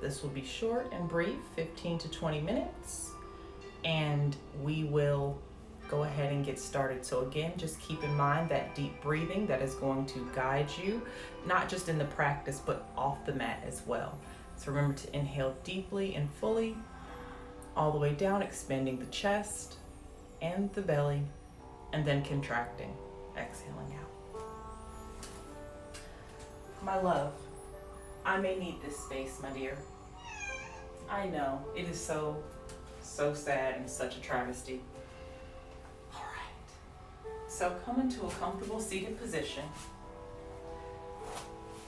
This will be short and brief, 15 to 20 minutes, and we will go ahead and get started. So again, just keep in mind that deep breathing that is going to guide you, not just in the practice, but off the mat as well. So remember to inhale deeply and fully, all the way down, expanding the chest and the belly, and then contracting, exhaling out. My love, I may need this space, my dear. I know, it is so sad and such a travesty. All right, so come into a comfortable seated position,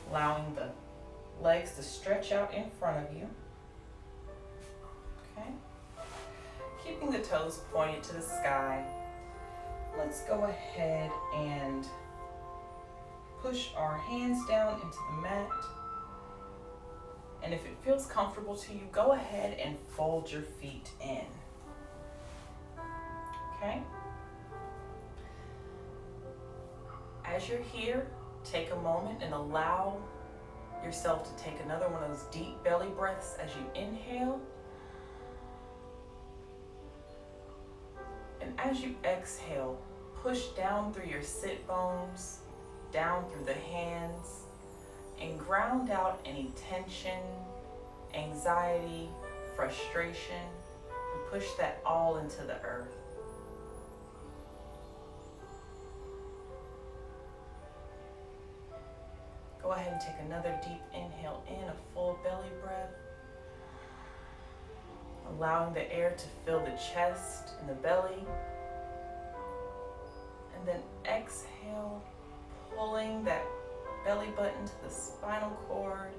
allowing the legs to stretch out in front of you. Okay, keeping the toes pointed to the sky. Let's go ahead and push our hands down into the mat. And if it feels comfortable to you, go ahead and fold your feet in. Okay? As you're here, take a moment and allow yourself to take another one of those deep belly breaths as you inhale. And as you exhale, push down through your sit bones, down through the hands, and ground out any tension, anxiety, frustration, and push that all into the earth. Go ahead and take another deep inhale in, a full belly breath, allowing the air to fill the chest and the belly. And then exhale, pulling that belly button to the spinal cord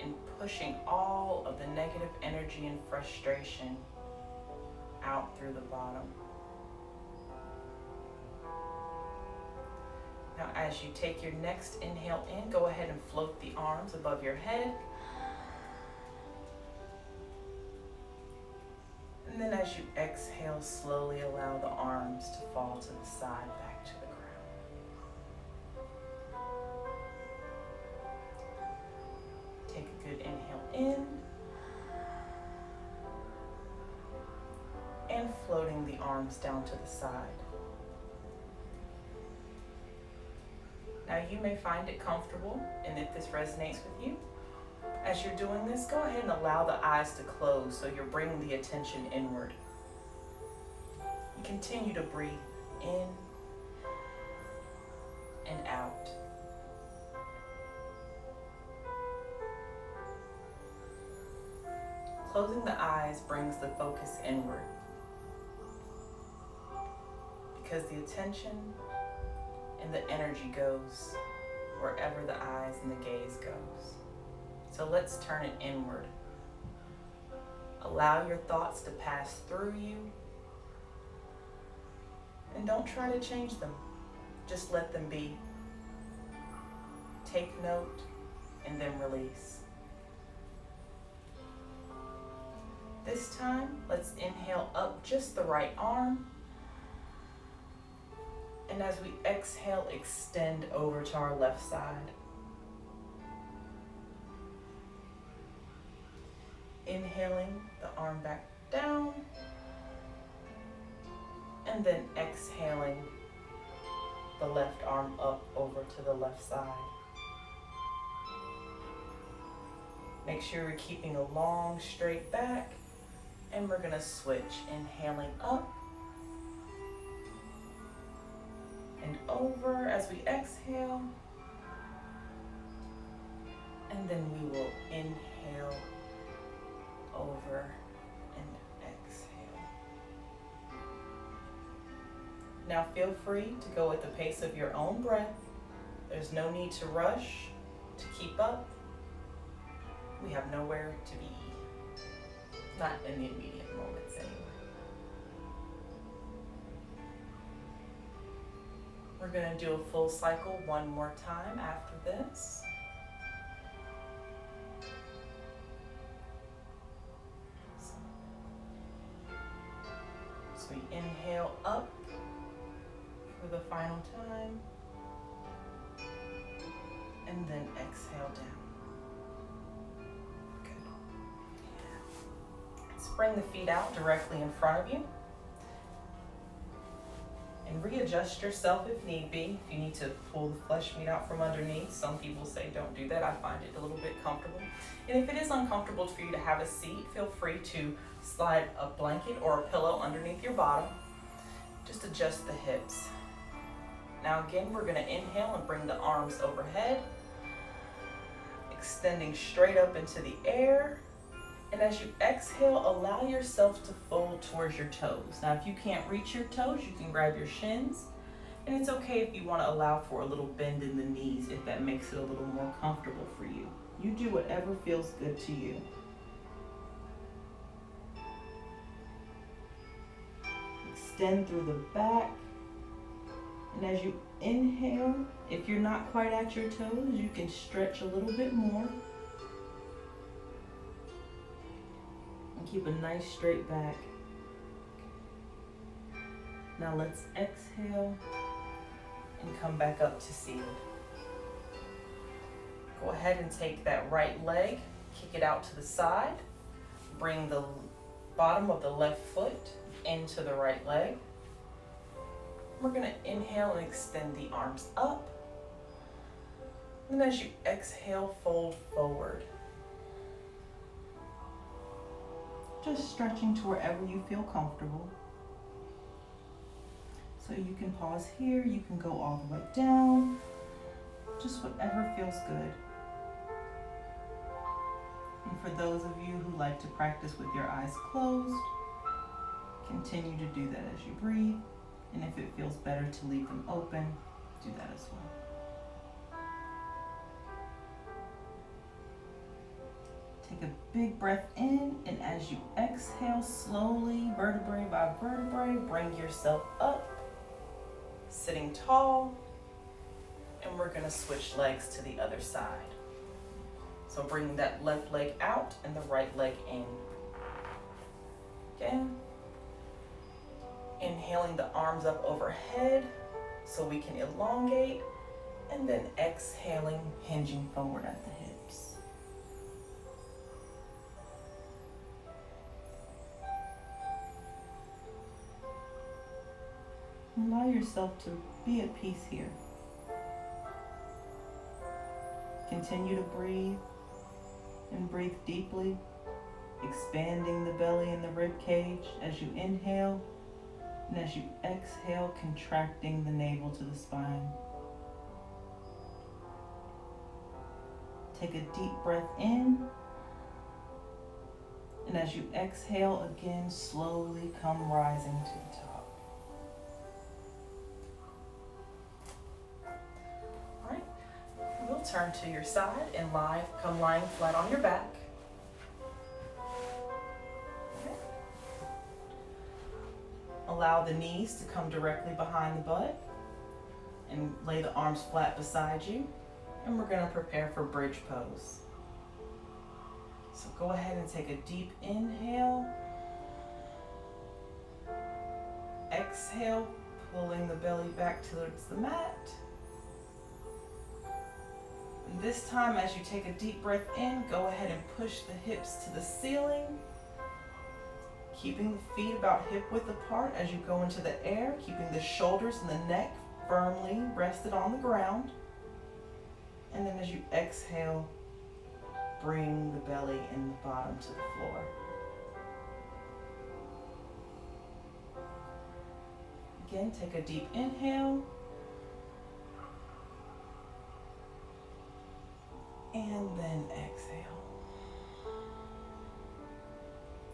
and pushing all of the negative energy and frustration out through the bottom. Now, as you take your next inhale in, go ahead and float the arms above your head. And then as you exhale, slowly allow the arms to fall to the side, back to the ground. Take a good inhale in, and floating the arms down to the side. Now you may find it comfortable, and if this resonates with you, as you're doing this, go ahead and allow the eyes to close so you're bringing the attention inward. You continue to breathe in and out. Closing the eyes brings the focus inward, because the attention and the energy goes wherever the eyes and the gaze goes. So let's turn it inward. Allow your thoughts to pass through you, and don't try to change them. Just let them be. Take note and then release. This time, let's inhale up just the right arm. And as we exhale, extend over to our left side. Inhaling the arm back down, and then exhaling the left arm up over to the left side. Make sure you're keeping a long, straight back, and we're gonna switch, inhaling up and over as we exhale, and then we will inhale over and exhale. Now feel free to go at the pace of your own breath. There's no need to rush to keep up. We have nowhere to be, not in the immediate moments anyway. We're going to do a full cycle one more time after this. So we inhale up for the final time, and then exhale down. Good. bring the feet out directly in front of you. And readjust yourself if need be. If you need to pull the flesh meat out from underneath, some people say don't do that. I find it a little bit comfortable. And if it is uncomfortable for you to have a seat, feel free to slide a blanket or a pillow underneath your bottom. Just adjust the hips. Now again, we're going to inhale and bring the arms overhead, extending straight up into the air. And as you exhale, allow yourself to fold towards your toes. Now, if you can't reach your toes, you can grab your shins. And it's okay if you want to allow for a little bend in the knees if that makes it a little more comfortable for you. You do whatever feels good to you. Extend through the back. And as you inhale, if you're not quite at your toes, you can stretch a little bit more. Keep a nice straight back. Now let's exhale and come back up to seated. Go ahead and take that right leg, kick it out to the side. Bring the bottom of the left foot into the right leg. We're going to inhale and extend the arms up. And as you exhale, fold forward. Just stretching to wherever you feel comfortable. So you can pause here, you can go all the way down, just whatever feels good. And for those of you who like to practice with your eyes closed, continue to do that as you breathe. And if it feels better to leave them open, do that as well. Take a big breath in, and as you exhale slowly, vertebrae by vertebrae, bring yourself up, sitting tall, and we're going to switch legs to the other side. So bring that left leg out and the right leg in. Again, inhaling the arms up overhead so we can elongate, and then exhaling, hinging forward at the hips. Allow yourself to be at peace here. Continue to breathe and breathe deeply, expanding the belly and the rib cage as you inhale, and as you exhale, contracting the navel to the spine. Take a deep breath in, and as you exhale again, slowly come rising to the top. Turn to your side and come lying flat on your back. Okay. Allow the knees to come directly behind the butt and lay the arms flat beside you. And we're going to prepare for bridge pose. So go ahead and take a deep inhale. Exhale, pulling the belly back towards the mat. This time, as you take a deep breath in, go ahead and push the hips to the ceiling, keeping the feet about hip width apart as you go into the air, keeping the shoulders and the neck firmly rested on the ground. And then as you exhale, bring the belly and the bottom to the floor. Again, take a deep inhale. And then exhale.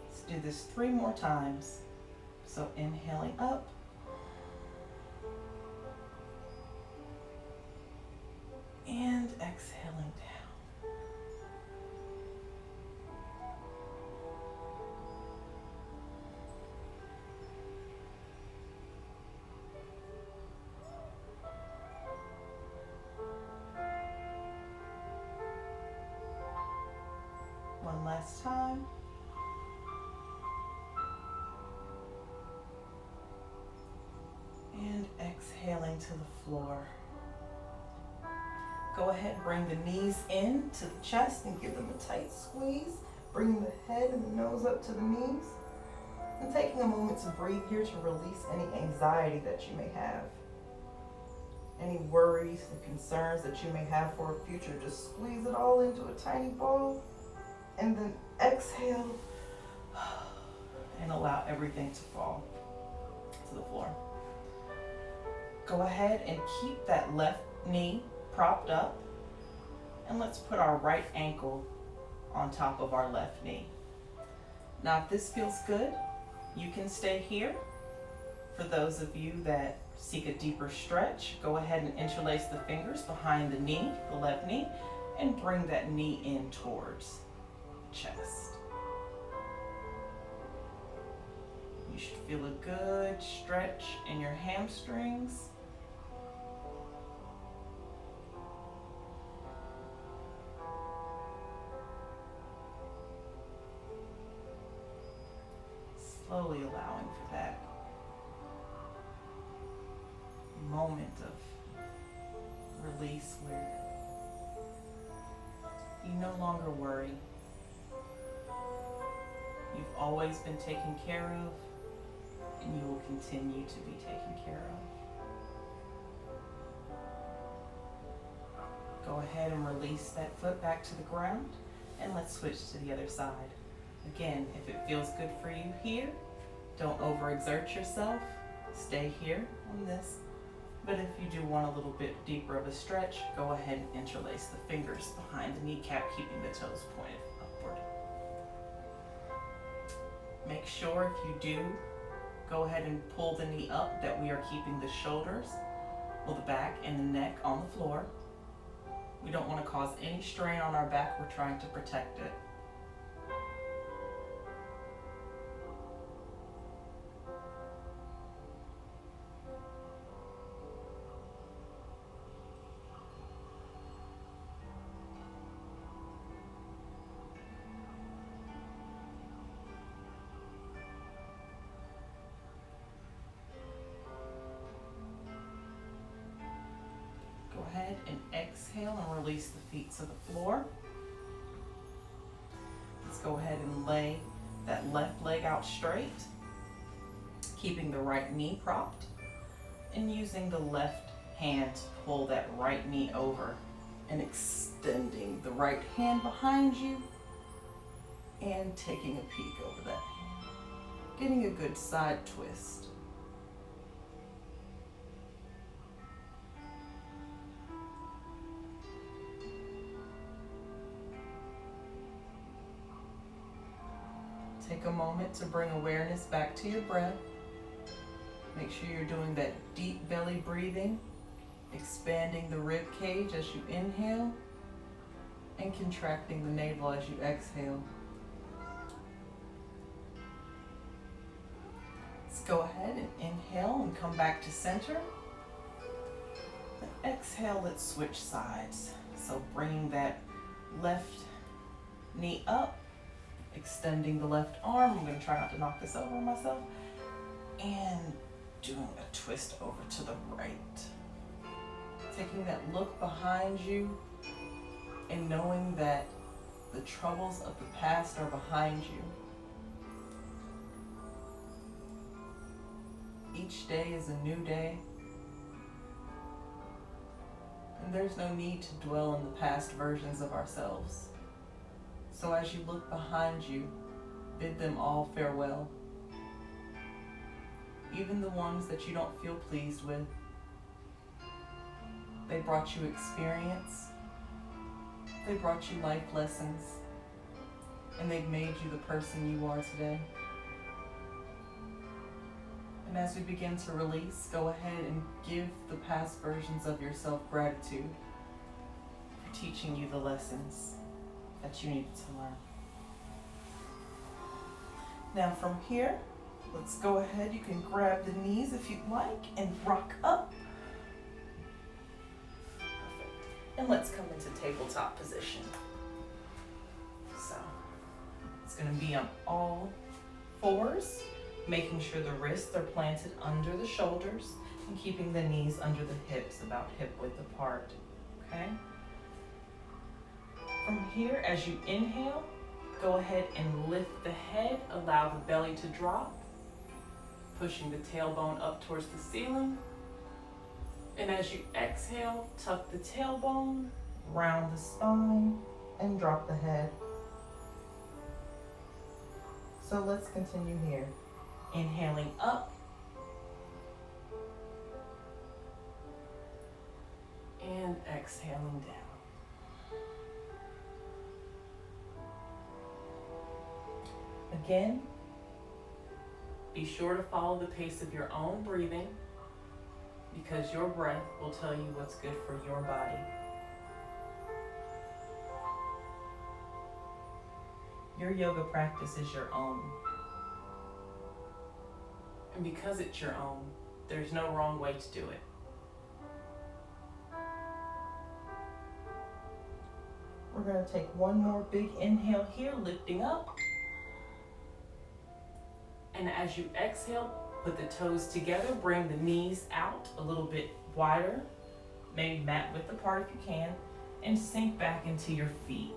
Let's do this 3 more times. So inhaling up. And exhaling down. One last time. And exhaling to the floor. Go ahead, bring the knees in to the chest and give them a tight squeeze. Bringing the head and the nose up to the knees. And taking a moment to breathe here to release any anxiety that you may have. Any worries and concerns that you may have for a future. Just squeeze it all into a tiny ball. And then exhale. And allow everything to fall to the floor. Go ahead and keep that left knee propped up. And let's put our right ankle on top of our left knee. Now, if this feels good, you can stay here. For those of you that seek a deeper stretch, go ahead and interlace the fingers behind the knee, the left knee, and bring that knee in towards the chest. You should feel a good stretch in your hamstrings. Slowly allowing for that moment of release where you no longer worry. You've always been taken care of, and you will continue to be taken care of. Go ahead and release that foot back to the ground, and let's switch to the other side. Again, if it feels good for you here, don't overexert yourself. Stay here on this. But if you do want a little bit deeper of a stretch, go ahead and interlace the fingers behind the kneecap, keeping the toes pointed upward. Make sure if you do, go ahead and pull the knee up, that we are keeping the shoulders, well, the back and the neck on the floor. We don't want to cause any strain on our back. We're trying to protect it. Go ahead and exhale and release the feet to the floor. Let's go ahead and lay that left leg out straight, keeping the right knee propped, and using the left hand to pull that right knee over and extending the right hand behind you and taking a peek over that hand, getting a good side twist. Take a moment to bring awareness back to your breath. Make sure you're doing that deep belly breathing, expanding the rib cage as you inhale, and contracting the navel as you exhale. Let's go ahead and inhale and come back to center. And exhale, let's switch sides. So bringing that left knee up, extending the left arm. I'm going to try not to knock this over on myself. And doing a twist over to the right. Taking that look behind you and knowing that the troubles of the past are behind you. Each day is a new day. And there's no need to dwell on the past versions of ourselves. So as you look behind you, bid them all farewell. Even the ones that you don't feel pleased with. They brought you experience. They brought you life lessons. And they've made you the person you are today. And as we begin to release, go ahead and give the past versions of yourself gratitude for teaching you the lessons that you needed to learn. Now from here, let's go ahead. You can grab the knees if you'd like and rock up. Perfect. And let's come into tabletop position. So it's going to be on all fours, making sure the wrists are planted under the shoulders and keeping the knees under the hips, about hip width apart. Okay? From here, as you inhale, Go ahead and lift the head, allow the belly to drop, pushing the tailbone up towards the ceiling. And as you exhale, tuck the tailbone, round the spine, and drop the head. So let's continue here. Inhaling up, and exhaling down. Again, be sure to follow the pace of your own breathing, because your breath will tell you what's good for your body. Your yoga practice is your own. And because it's your own, there's no wrong way to do it. We're going to take one more big inhale here, lifting up. And as you exhale, put the toes together, bring the knees out a little bit wider, maybe mat width apart if you can, and sink back into your feet.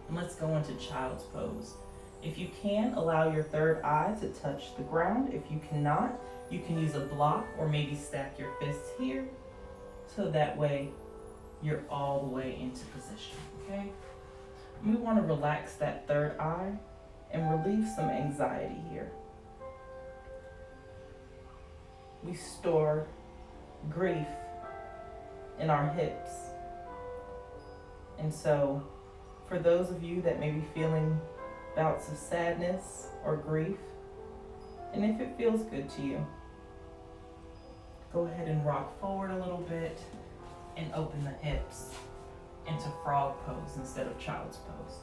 And let's go into child's pose. If you can, allow your third eye to touch the ground. If you cannot, you can use a block or maybe stack your fists here, so that way you're all the way into position, okay? We want to relax that third eye and relieve some anxiety here. We store grief in our hips. And so for those of you that may be feeling bouts of sadness or grief, and if it feels good to you, go ahead and rock forward a little bit and open the hips into frog pose instead of child's pose.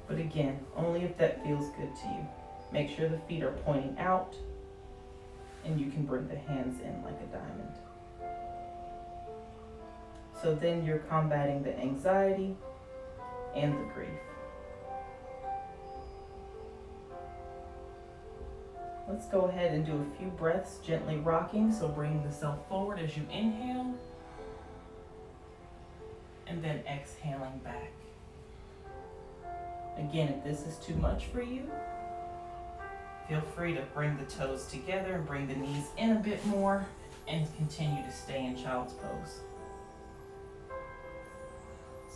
But again, only if that feels good to you. Make sure the feet are pointing out, and you can bring the hands in like a diamond. So then you're combating the anxiety and the grief. Let's go ahead and do a few breaths gently rocking. So bring the self forward as you inhale, and then exhaling back. Again, if this is too much for you, feel free to bring the toes together and bring the knees in a bit more and continue to stay in child's pose.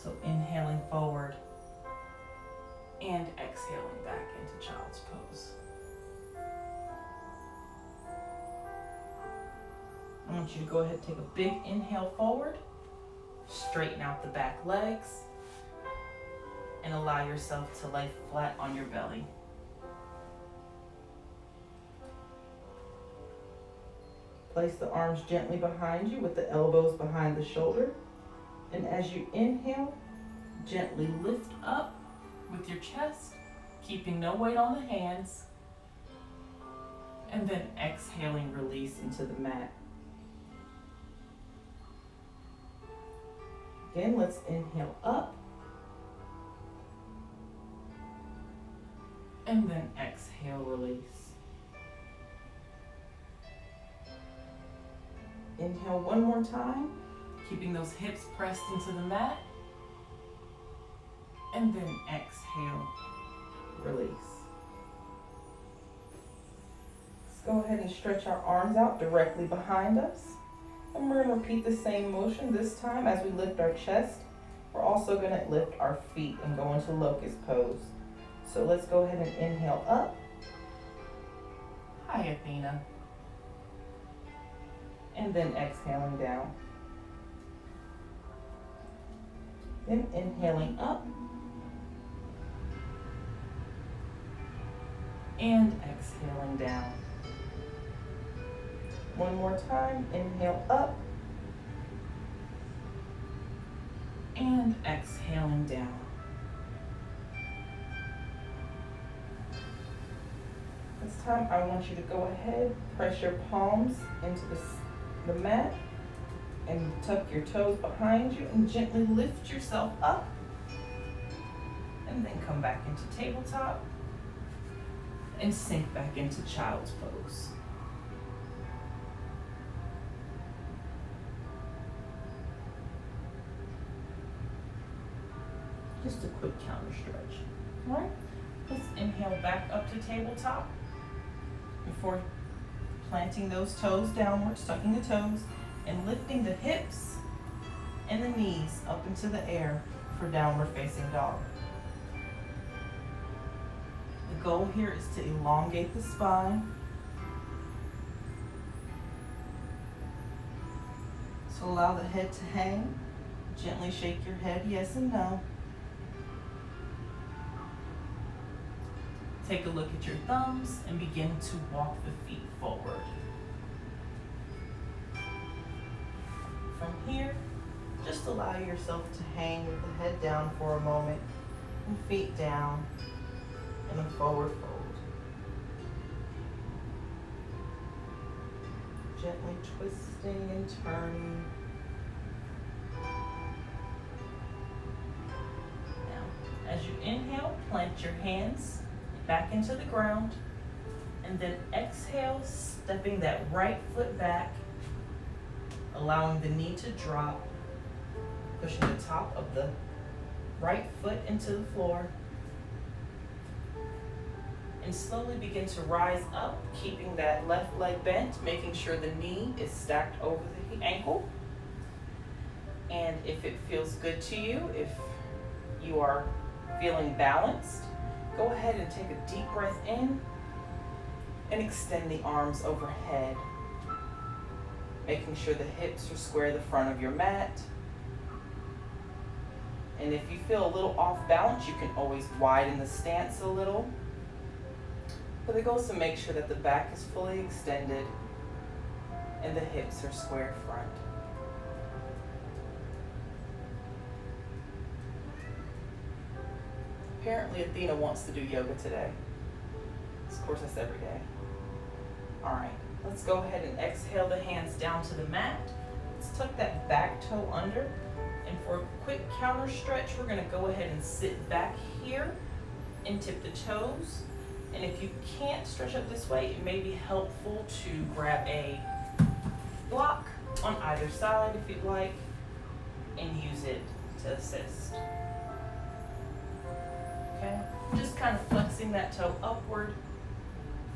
So inhaling forward and exhaling back into child's pose. I want you to go ahead and take a big inhale forward, straighten out the back legs, and allow yourself to lay flat on your belly. Place the arms gently behind you with the elbows behind the shoulder. And as you inhale, gently lift up with your chest, keeping no weight on the hands. And then exhaling, release into the mat. Again, let's inhale up. And then exhale, release. Inhale one more time, keeping those hips pressed into the mat. And then exhale, release. Let's go ahead and stretch our arms out directly behind us. And we're going to repeat the same motion this time as we lift our chest. We're also going to lift our feet and go into locust pose. So let's go ahead and inhale up. Hi, Athena. And then exhaling down. Then inhaling up. And exhaling down. One more time, inhale up. And exhaling down. This time I want you to go ahead, press your palms into the mat and tuck your toes behind you and gently lift yourself up. And then come back into tabletop and sink back into child's pose. Just a quick counter stretch. All right, let's inhale back up to tabletop before planting those toes downwards, tucking the toes, and lifting the hips and the knees up into the air for downward facing dog. The goal here is to elongate the spine. So allow the head to hang. Gently shake your head yes and no. Take a look at your thumbs and begin to walk the feet forward. From here, just allow yourself to hang with the head down for a moment and feet down in a forward fold. Gently twisting and turning. Now, as you inhale, plant your hands back into the ground, and then exhale, stepping that right foot back, allowing the knee to drop, pushing the top of the right foot into the floor, and slowly begin to rise up, keeping that left leg bent, making sure the knee is stacked over the ankle. And if it feels good to you, if you are feeling balanced, go ahead and take a deep breath in and extend the arms overhead, making sure the hips are square the front of your mat. And if you feel a little off balance, you can always widen the stance a little. But the goal is to make sure that the back is fully extended and the hips are square front. Apparently Athena wants to do yoga today. Of course, that's every day. All right, let's go ahead and exhale the hands down to the mat. Let's tuck that back toe under. And for a quick counter stretch, we're gonna go ahead and sit back here and tip the toes. And if you can't stretch up this way, it may be helpful to grab a block on either side if you'd like, and use it to assist. Okay, just kind of flexing that toe upward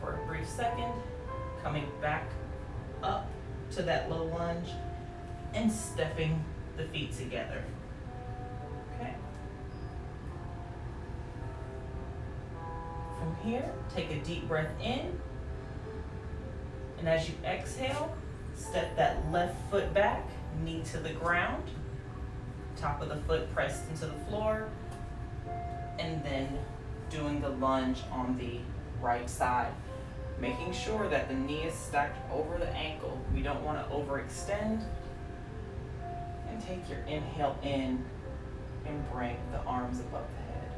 for a brief second, coming back up to that low lunge, and stepping the feet together. Okay. From here, take a deep breath in, and as you exhale, step that left foot back, knee to the ground, top of the foot pressed into the floor, and then doing the lunge on the right side, making sure that the knee is stacked over the ankle. We don't want to overextend. And take your inhale in and bring the arms above the head.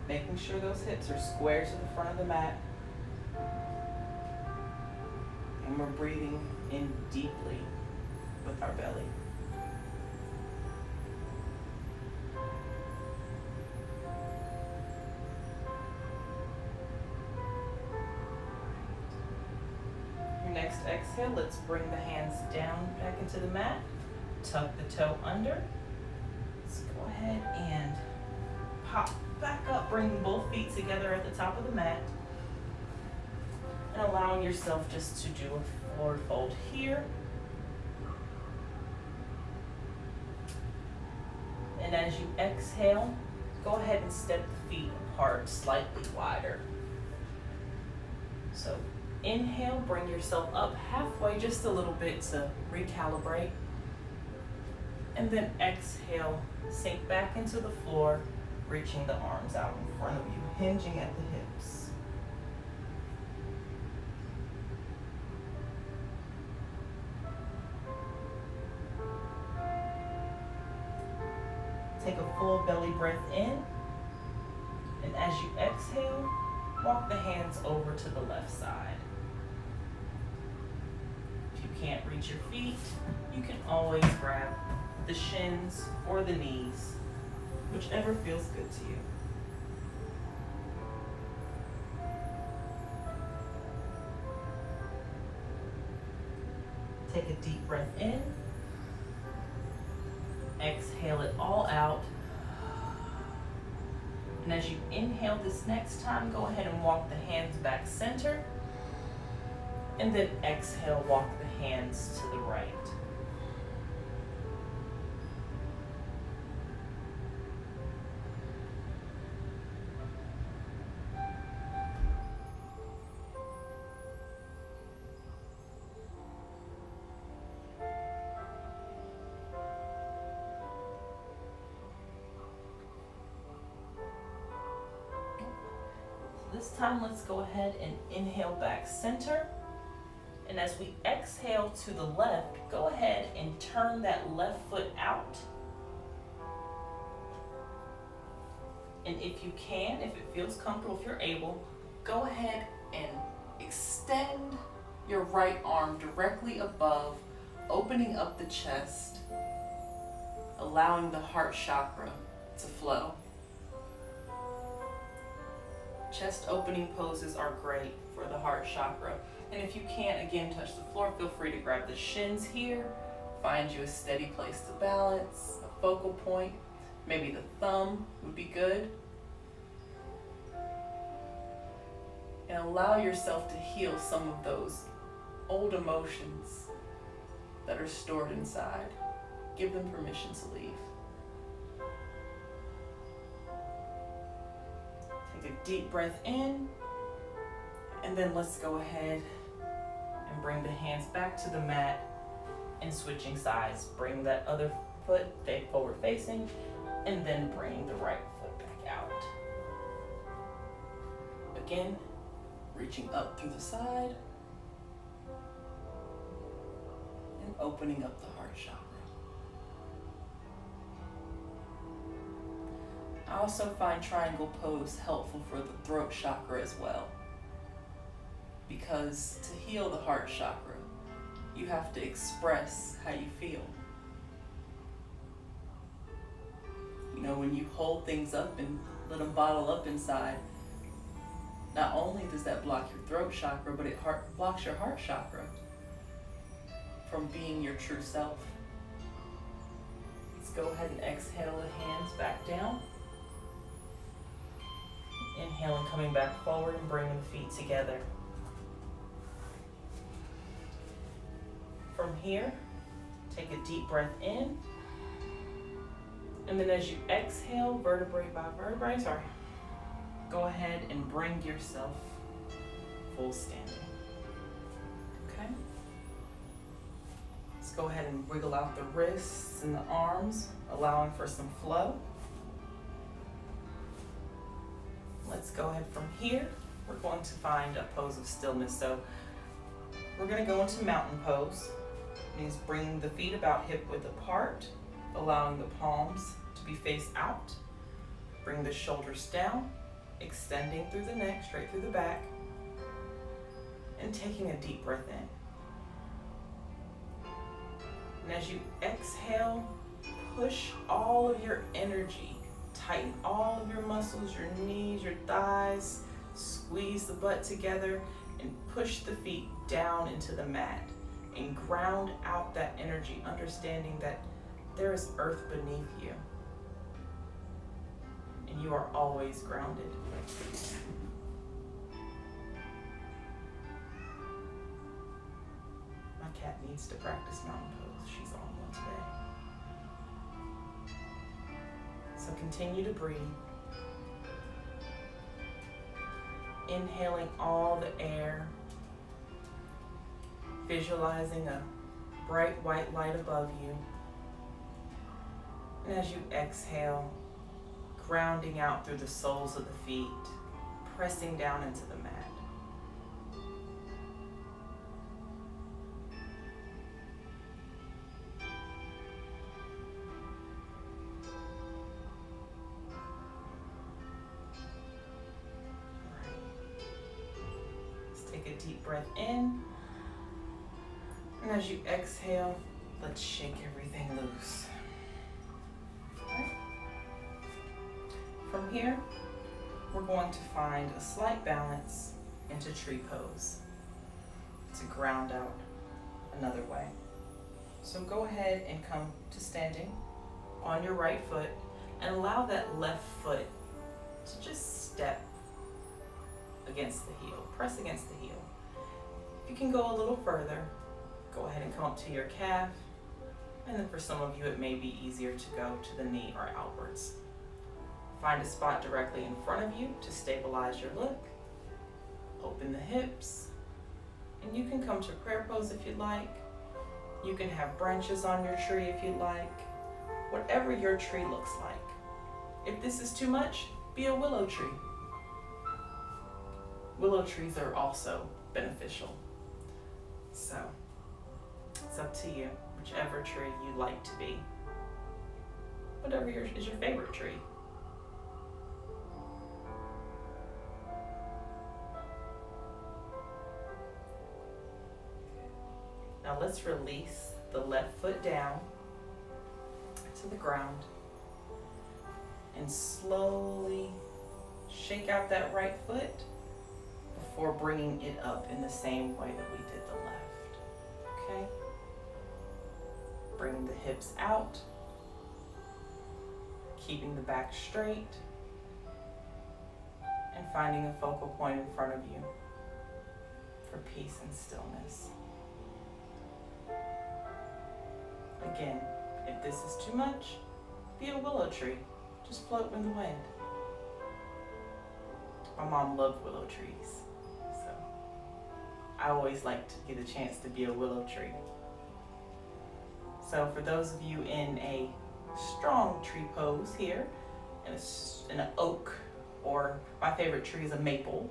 Making sure those hips are square to the front of the mat. And we're breathing in deeply with our belly. Next exhale, let's bring the hands down back into the mat. Tuck the toe under. Let's go ahead and pop back up, bring both feet together at the top of the mat. And allowing yourself just to do a forward fold here. And as you exhale, go ahead and step the feet apart slightly wider. So inhale, bring yourself up halfway, just a little bit to recalibrate. And then exhale, sink back into the floor, reaching the arms out in front of you, hinging at the hips. Take a full belly breath in, and as you exhale, walk the hands over to the left side. If you can't reach your feet, you can always grab the shins or the knees, whichever feels good to you. Take a deep breath in, Exhale it all out. And as you inhale this next time, go ahead and walk the hands back center. And then exhale, walk the hands to the right. This time, let's go ahead and inhale back center. And as we exhale to the left, go ahead and turn that left foot out. And if you can, if it feels comfortable, if you're able, go ahead and extend your right arm directly above, opening up the chest, allowing the heart chakra to flow. Chest opening poses are great for the heart chakra. And if you can't, again, touch the floor, feel free to grab the shins here. Find you a steady place to balance, a focal point. Maybe the thumb would be good. And allow yourself to heal some of those old emotions that are stored inside. Give them permission to leave. Take a deep breath in, and then let's go ahead and bring the hands back to the mat and switching sides. Bring that other foot forward facing, and then bring the right foot back out. Again, reaching up through the side and opening up the heart chakra. I also find triangle pose helpful for the throat chakra as well, because to heal the heart chakra, you have to express how you feel. You know, when you hold things up and let them bottle up inside, not only does that block your throat chakra, but it blocks your heart chakra from being your true self. Let's go ahead and exhale the hands back down. Inhaling, coming back forward and bringing the feet together. From here, take a deep breath in. And then as you exhale, vertebrae by vertebrae, go ahead and bring yourself full standing. Okay? Let's go ahead and wiggle out the wrists and the arms, allowing for some flow. Let's go ahead from here. We're going to find a pose of stillness. So we're going to go into mountain pose. It means bringing the feet about hip width apart, allowing the palms to be face out. Bring the shoulders down, extending through the neck, straight through the back, and taking a deep breath in. And as you exhale, push all of your energy. Tighten all of your muscles, your knees, your thighs, squeeze the butt together, and push the feet down into the mat and ground out that energy, understanding that there is earth beneath you and you are always grounded. My cat needs to practice mountain pose. She's on one today. So continue to breathe. Inhaling all the air. Visualizing a bright white light above you. And as you exhale, grounding out through the soles of the feet, pressing down into the mat. Deep breath in, and as you exhale, let's shake everything loose. Right. From here, we're going to find a slight balance into tree pose to ground out another way. So go ahead and come to standing. on your right foot and allow that left foot to just step against the heel, press against the heel. If you can go a little further, go ahead and come up to your calf. And then for some of you, it may be easier to go to the knee or outwards. Find a spot directly in front of you to stabilize your look. Open the hips. And you can come to prayer pose if you'd like. You can have branches on your tree if you'd like. Whatever your tree looks like. If this is too much, be a willow tree. Willow trees are also beneficial. So, it's up to you, whichever tree you like to be. Whatever is your favorite tree. Now let's release the left foot down to the ground and slowly shake out that right foot before bringing it up in the same way that we did the left. Okay? Bringing the hips out, keeping the back straight, and finding a focal point in front of you for peace and stillness. Again, if this is too much, be a willow tree. Just float in the wind. My mom loved willow trees, so I always like to get a chance to be a willow tree. So for those of you in a strong tree pose here, in an oak, or my favorite tree is a maple,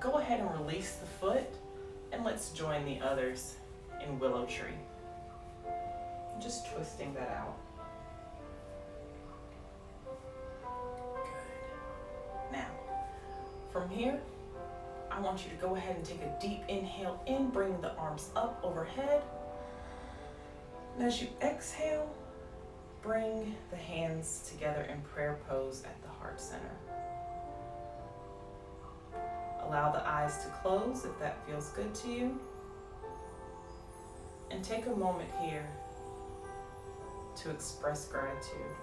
go ahead and release the foot, and let's join the others in willow tree. Just twisting that out. Good. Now, from here, I want you to go ahead and take a deep inhale in, bring the arms up overhead. And as you exhale, bring the hands together in prayer pose at the heart center. Allow the eyes to close if that feels good to you. And take a moment here to express gratitude.